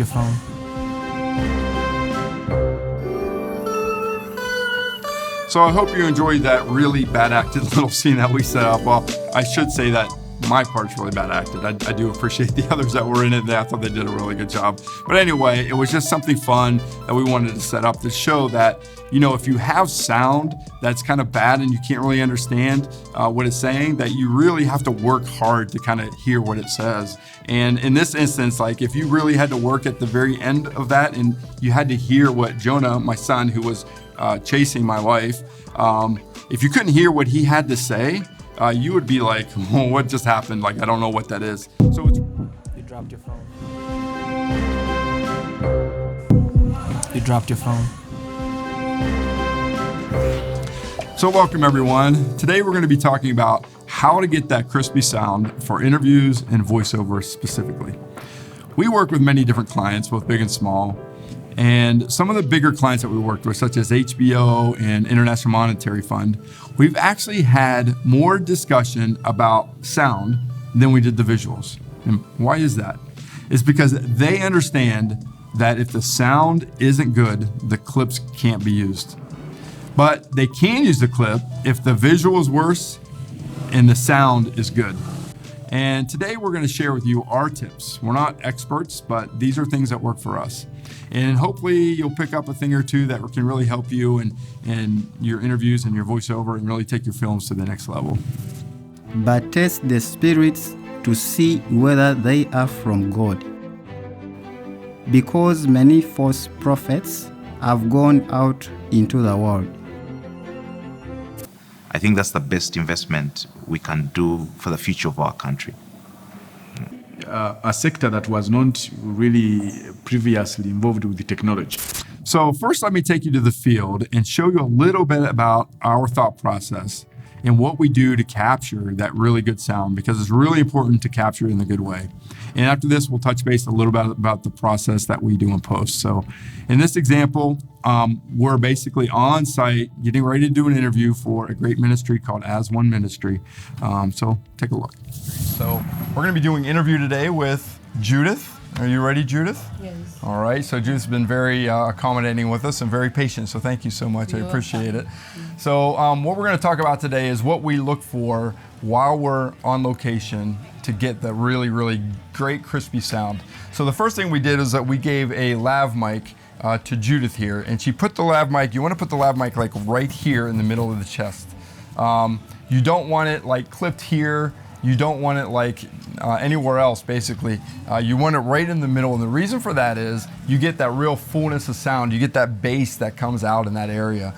your phone. So I hope you enjoyed that really bad acted little scene that we set up. Well, I should say that my part's really bad acted. I do appreciate the others that were in it. I thought they did a really good job. But anyway, it was just something fun that we wanted to set up to show that, you know, if you have sound that's kind of bad and you can't really understand what it's saying, that you really have to work hard to kind of hear what it says. And in this instance, like if you really had to work at the very end of that and you had to hear what Jonah, my son, who was chasing my wife, if you couldn't hear what he had to say, you would be like, oh, what just happened? Like, I don't know what that is. So it's... You dropped your phone. You dropped your phone. So welcome everyone. Today we're going to be talking about how to get that crispy sound for interviews and voiceover specifically. We work with many different clients, both big and small. And some of the bigger clients that we worked with, such as HBO and International Monetary Fund, we've actually had more discussion about sound than we did the visuals. And why is that? It's because they understand that if the sound isn't good, the clips can't be used. But they can use the clip if the visual is worse and the sound is good. And today we're going to share with you our tips. We're not experts, but these are things that work for us. And hopefully you'll pick up a thing or two that can really help you in your interviews and your voiceover and really take your films to the next level. But test the spirits to see whether they are from God. Because many false prophets have gone out into the world. I think that's the best investment we can do for the future of our country. A sector that was not really previously involved with the technology. So first, let me take you to the field and show you a little bit about our thought process and what we do to capture that really good sound, because it's really important to capture it in a good way. And after this, we'll touch base a little bit about the process that we do in post. So in this example, we're basically on site getting ready to do an interview for a great ministry called As One Ministry. So take a look. So we're going to be doing an interview today with Judith. Are you ready, Judith? Yes. All right, so Judith's been very accommodating with us and very patient, so thank you so much. I appreciate it. So what we're going to talk about today is what we look for while we're on location to get the really, really great crispy sound. So the first thing we did is that we gave a lav mic to Judith here, and she put the lav mic, you want to put the lav mic like right here in the middle of the chest. You don't want it like clipped here. You don't want it like anywhere else, basically. You want it right in the middle, and the reason for that is you get that real fullness of sound. You get that bass that comes out in that area.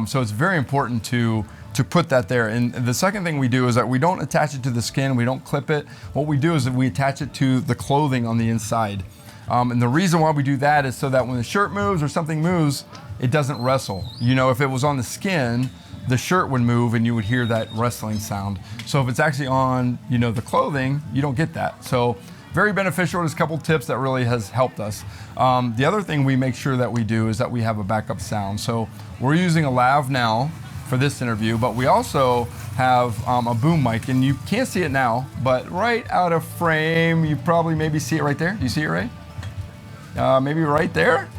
So it's very important to put that there. And the second thing we do is that we don't attach it to the skin, we don't clip it. What we do is that we attach it to the clothing on the inside. And the reason why we do that is so that when the shirt moves or something moves, it doesn't wrestle. You know, if it was on the skin, the shirt would move and you would hear that wrestling sound. So if it's actually on, you know, the clothing, you don't get that. So very beneficial. There's a couple tips that really has helped us. The other thing we make sure that we do is that we have a backup sound. So we're using a lav now for this interview, but we also have a boom mic, and you can't see it now, but right out of frame, you probably maybe see it right there. Do you see it right? Maybe right there?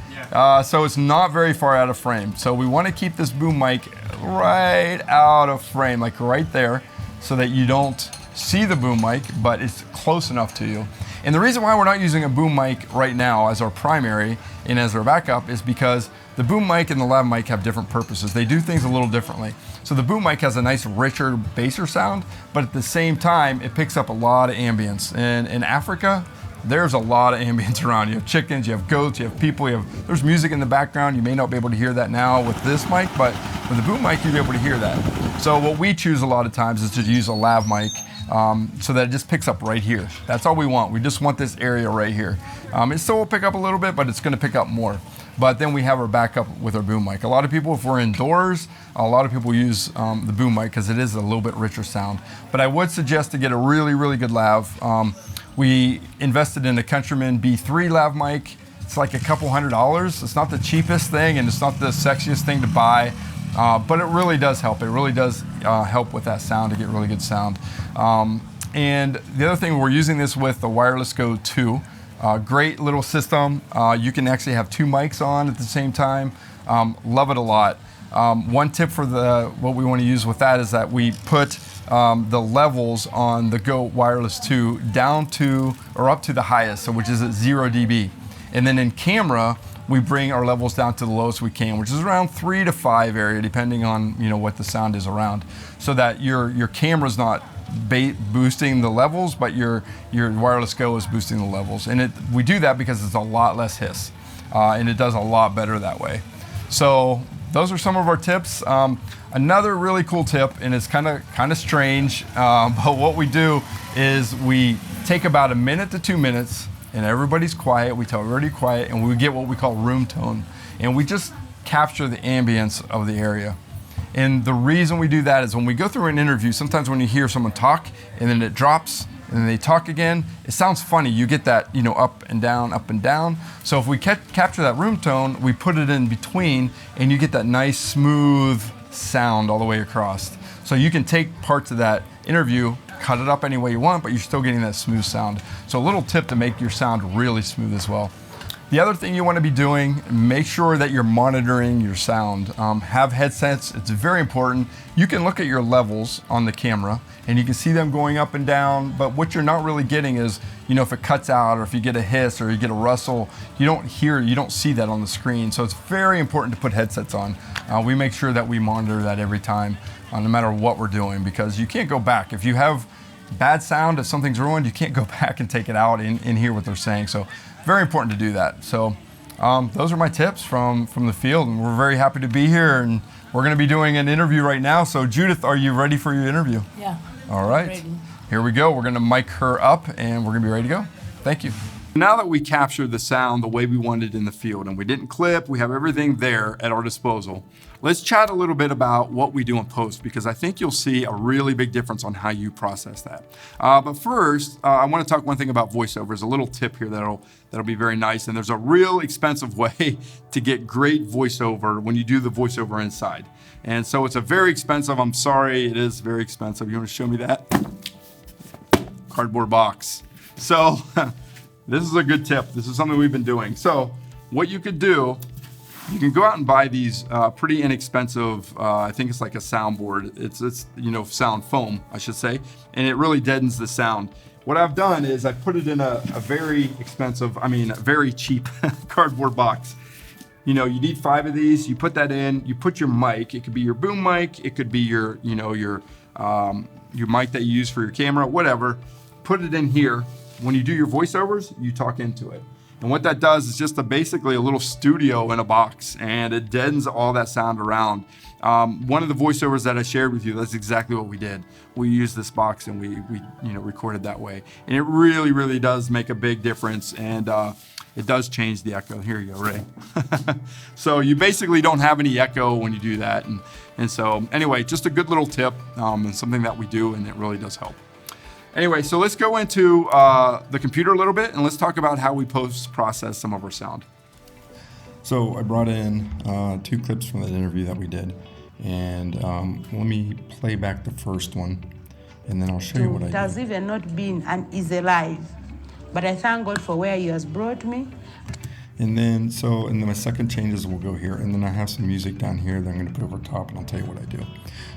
So it's not very far out of frame. So we want to keep this boom mic right out of frame, like right there, so that you don't see the boom mic, but it's close enough to you. And the reason why we're not using a boom mic right now as our primary and as our backup is because the boom mic and the lav mic have different purposes. They do things a little differently. So the boom mic has a nice, richer, basser sound, but at the same time, it picks up a lot of ambience. And in Africa, there's a lot of ambience around. You have chickens, you have goats, you have people, there's music in the background. You may not be able to hear that now with this mic, but with the boom mic, you'll be able to hear that. So what we choose a lot of times is to use a lav mic so that it just picks up right here. That's all we want. We just want this area right here. It still will pick up a little bit, but it's gonna pick up more. But then we have our backup with our boom mic. A lot of people, if we're indoors, a lot of people use the boom mic because it is a little bit richer sound. But I would suggest to get a really, really good lav. We invested in a Countryman B3 lav mic. It's like a couple $100. It's not the cheapest thing and it's not the sexiest thing to buy, but it really does help. It really does help with that sound to get really good sound. And the other thing, we're using this with the Wireless Go 2. Great little system. You can actually have 2 mics on at the same time. Love it a lot. One tip for what we want to use with that is that we put the levels on the Go Wireless 2 down to or up to the highest, so which is at 0 dB. And then in camera, we bring our levels down to the lowest we can, which is around 3 to 5 area, depending on what the sound is around, so that your camera's not boosting the levels, but your Wireless Go is boosting the levels. And we do that because it's a lot less hiss, and it does a lot better that way. So those are some of our tips. Another really cool tip, and it's kind of strange, but what we do is we take about 1 minute to 2 minutes, and everybody's quiet. We tell everybody quiet, and we get what we call room tone, and we just capture the ambience of the area. And the reason we do that is when we go through an interview, sometimes when you hear someone talk and then it drops and then they talk again, it sounds funny. You get that, up and down, up and down. So if we capture that room tone, we put it in between, and you get that nice smooth sound all the way across. So you can take parts of that interview, cut it up any way you want, but you're still getting that smooth sound. So a little tip to make your sound really smooth as well. The other thing you want to be doing, make sure that you're monitoring your sound. Have headsets, it's very important. You can look at your levels on the camera and you can see them going up and down, but what you're not really getting is, if it cuts out or if you get a hiss or you get a rustle, you don't see that on the screen. So it's very important to put headsets on. We make sure that we monitor that every time, no matter what we're doing, because you can't go back. If you have bad sound, if something's ruined, you can't go back and take it out and hear what they're saying. So very important to do that. So those are my tips from the field, and we're very happy to be here, and we're going to be doing an interview right now. So Judith, are you ready for your interview? Yeah. All right. Ready. Here we go. We're going to mic her up, and we're going to be ready to go. Thank you. Now that we captured the sound the way we wanted in the field, and we didn't clip, we have everything there at our disposal, let's chat a little bit about what we do in post, because I think you'll see a really big difference on how you process that. But first, I want to talk one thing about voiceovers, a little tip here that'll be very nice. And there's a real expensive way to get great voiceover when you do the voiceover inside. And so it's a very expensive, I'm sorry, it is very expensive. You want to show me that? Cardboard box. So this is a good tip. This is something we've been doing. So what you could do, you can go out and buy these pretty inexpensive, I think it's like a soundboard. It's sound foam, I should say, and it really deadens the sound. What I've done is I put it in a very expensive, very cheap cardboard box. You need 5 of these. You put that in. You put your mic. It could be your boom mic. It could be your mic that you use for your camera, whatever. Put it in here. When you do your voiceovers, you talk into it. And what that does is just basically a little studio in a box, and it deadens all that sound around. One of the voiceovers that I shared with you, that's exactly what we did. We used this box and we recorded that way. And it really, really does make a big difference, and it does change the echo. Here you go, Ray. So you basically don't have any echo when you do that. And so anyway, just a good little tip, and something that we do, and it really does help. Anyway, so let's go into the computer a little bit, and let's talk about how we post-process some of our sound. So I brought in 2 clips from that interview that we did, and let me play back the first one, and then I'll show you what I did. It has even not been an easy life, but I thank God for where He has brought me. And then my second changes will go here, and then I have some music down here that I'm going to put over top, and I'll tell you what I do.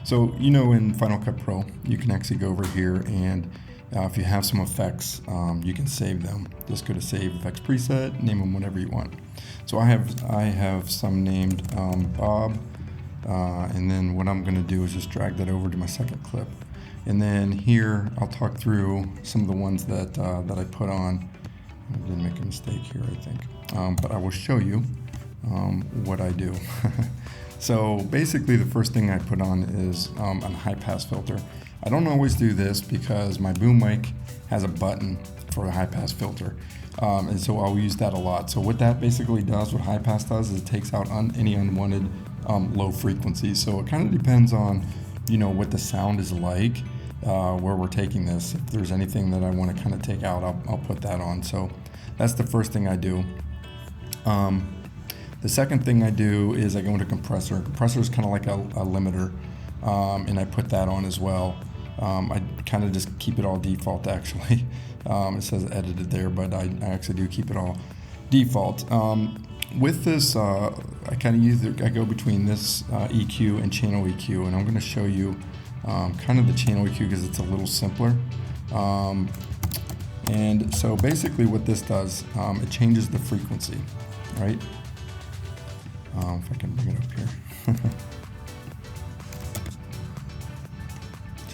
So in Final Cut Pro, you can actually go over here, and if you have some effects, you can save them. Just go to Save Effects Preset, name them whatever you want. So I have some named Bob, and then what I'm going to do is just drag that over to my second clip. And then here, I'll talk through some of the ones that I put on. I didn't make a mistake here, I think. But I will show you what I do. So basically, the first thing I put on is a high-pass filter. I don't always do this because my boom mic has a button for a high-pass filter. And so I'll use that a lot. So what that basically does, what high-pass does, is it takes out any unwanted low frequencies. So it kind of depends on, what the sound is like, where we're taking this. If there's anything that I want to kind of take out, I'll put that on. So that's the first thing I do. The second thing I do is I go into compressor. Compressor is kind of like a limiter, and I put that on as well. I kind of just keep it all default, actually. It says edited there, but I actually do keep it all default. With this, I go between this EQ and channel EQ, and I'm going to show you kind of the channel EQ because it's a little simpler. And so basically what this does, it changes the frequency, right? If I can bring it up here.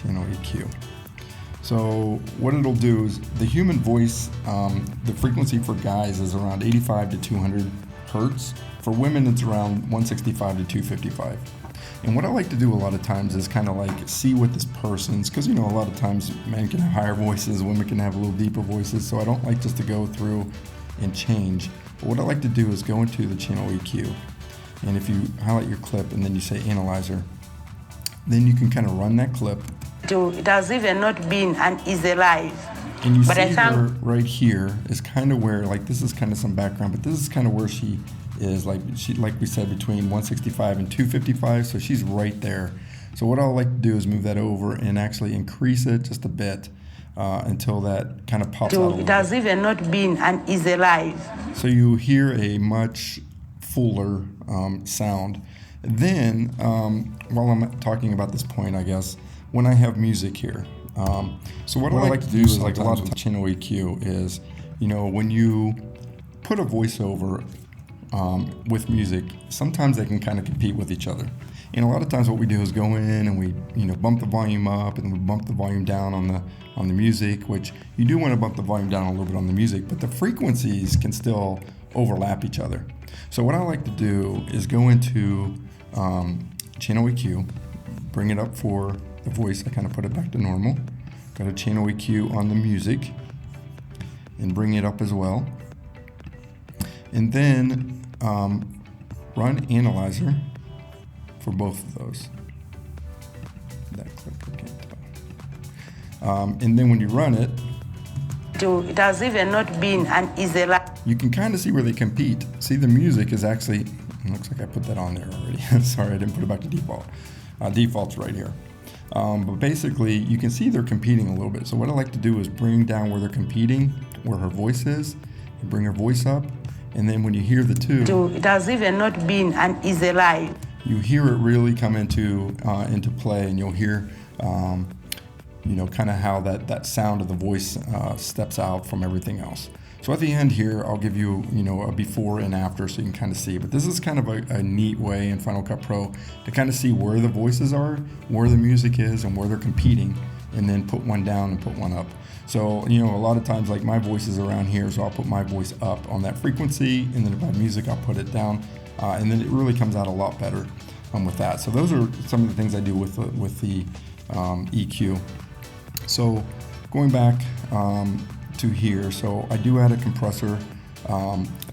Channel EQ. So what it'll do is the human voice, the frequency for guys is around 85 to 200 hertz. For women, it's around 165 to 255. And what I like to do a lot of times is kind of like see what this person's, because you know a lot of times men can have higher voices, women can have a little deeper voices, so I don't like just to go through and change. But what I like to do is go into the channel EQ, and if you highlight your clip and then you say analyzer, then you can kind of run that clip. It has even not been an easy life. And you but see her right here is kind of where, like this is kind of some background, but this is kind of where she is, like we said, between 165 and 255, so she's right there. So what I like to do is move that over and actually increase it just a bit until that kind of pops out. It has even not been an easy life. So you hear a much fuller sound. Then, while I'm talking about this point, I guess, when I have music here, so what I like to do is, like a lot of channel EQ is, you know, when you put a voiceover with music, sometimes they can kind of compete with each other. And a lot of times what we do is go in and we, you know, bump the volume up and we bump the volume down on the music, which you do want to bump the volume down a little bit on the music, but the frequencies can still overlap each other. So what I like to do is go into channel EQ, bring it up for the voice, I kind of put it back to normal, got a channel EQ on the music, and bring it up as well. And then run analyzer for both of those. That clip I can't tell. And then when you run it, It has even not been an easy life. you can kind of see where they compete. See, the music is actually, it looks like I put that on there already. Sorry, I didn't put it back to default. Default's right here. But basically, you can see they're competing a little bit. So what I like to do is bring down where they're competing, where her voice is, and bring her voice up. And then when you hear the two, It has even not been an easy life. you hear it really come into play, and you'll hear, you know, kind of how that sound of the voice steps out from everything else. So at the end here, I'll give you, you know, a before and after so you can kind of see. But this is kind of a neat way in Final Cut Pro to kind of see where the voices are, where the music is, and where they're competing, and then put one down and put one up. So, you know, a lot of times, like my voice is around here, so I'll put my voice up on that frequency, and then if I have music, I'll put it down, and then it really comes out a lot better with that. So those are some of the things I do with the EQ. So going back to here, so I do add a compressor.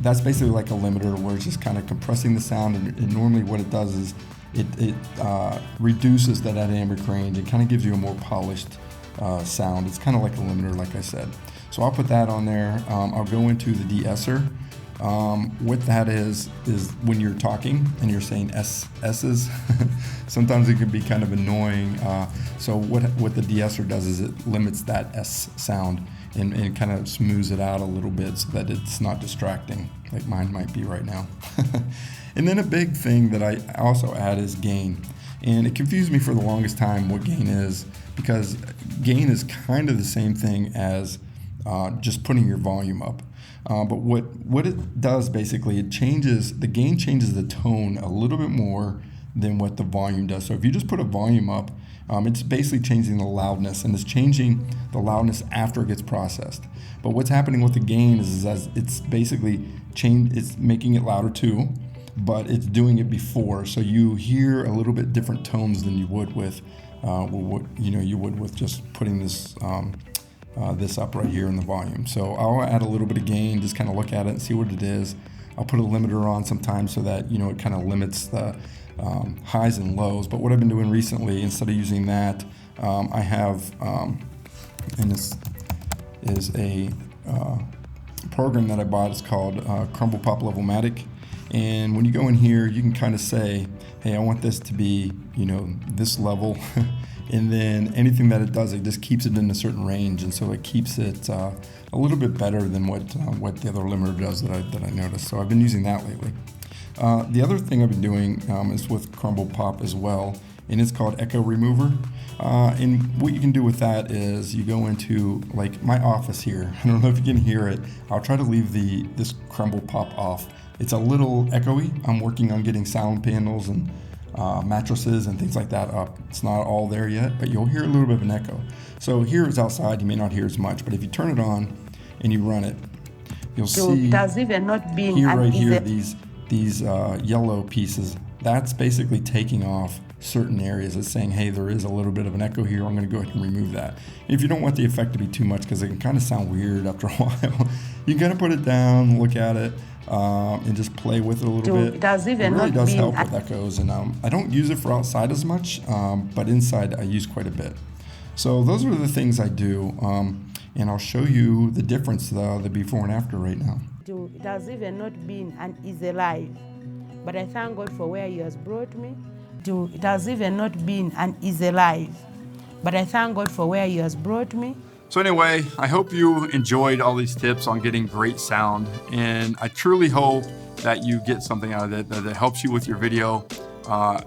That's basically like a limiter where it's just kind of compressing the sound, and normally what it does is it reduces that dynamic range and kind of gives you a more polished sound. It's kind of like a limiter, like I said. So I'll put that on there. I'll go into the de-esser. What that is when you're talking and you're saying S's, sometimes it can be kind of annoying. So what the de-esser does is it limits that S sound and kind of smooths it out a little bit so that it's not distracting like mine might be right now. And then a big thing that I also add is gain. And it confused me for the longest time what gain is, because gain is kind of the same thing as just putting your volume up. But what it does basically, the gain changes the tone a little bit more than what the volume does. So if you just put a volume up, it's basically changing the loudness, and it's changing the loudness after it gets processed. But what's happening with the gain is as it's basically it's making it louder too, but it's doing it before. So you hear a little bit different tones than you would with what you would with just putting this this up right here in the volume. So I'll add a little bit of gain, just kind of look at it and see what it is. I'll put a limiter on sometimes so that, you know, it kind of limits the highs and lows. But what I've been doing recently, instead of using that, I have, and this is a program that I bought. It's called Crumble Pop Level-Matic. And when you go in here, you can kind of say, hey, I want this to be, this level. And then anything that it does, it just keeps it in a certain range. And so it keeps it a little bit better than what the other limiter does that I noticed. So I've been using that lately. The other thing I've been doing is with Crumble Pop as well, and it's called Echo Remover. And what you can do with that is you go into like my office here. I don't know if you can hear it. I'll try to leave this Crumble Pop off. It's a little echoey. I'm working on getting sound panels and mattresses and things like that up. It's not all there yet, but you'll hear a little bit of an echo. So here it's outside, you may not hear as much, but if you turn it on and you run it, you'll see Does even not been here, an right easy- here, these yellow pieces. That's basically taking off certain areas. It's saying, hey, there is a little bit of an echo here. I'm going to go ahead and remove that. If you don't want the effect to be too much, because it can kind of sound weird after a while, you got to put it down, look at it, and just play with it a little bit. Does even it really not does been help an- with echoes, and I don't use it for outside as much, but inside I use quite a bit. So those are the things I do, and I'll show you the difference, the before and after right now. It has even not been an easy life, but I thank God for where He has brought me. It has even not been an easy life, but I thank God for where He has brought me. So anyway, I hope you enjoyed all these tips on getting great sound, and I truly hope that you get something out of it, that it helps you with your video.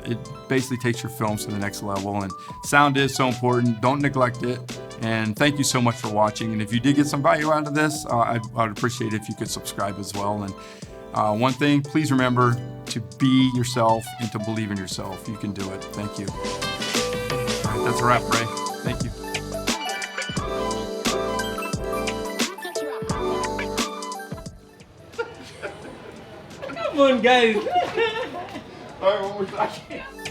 It basically takes your films to the next level, and sound is so important. Don't neglect it. And thank you so much for watching. And if you did get some value out of this, I would appreciate it if you could subscribe as well. And one thing, please remember to be yourself and to believe in yourself. You can do it. Thank you. All right, that's a wrap, Ray. Thank you. Come on, guys. All right, one more time.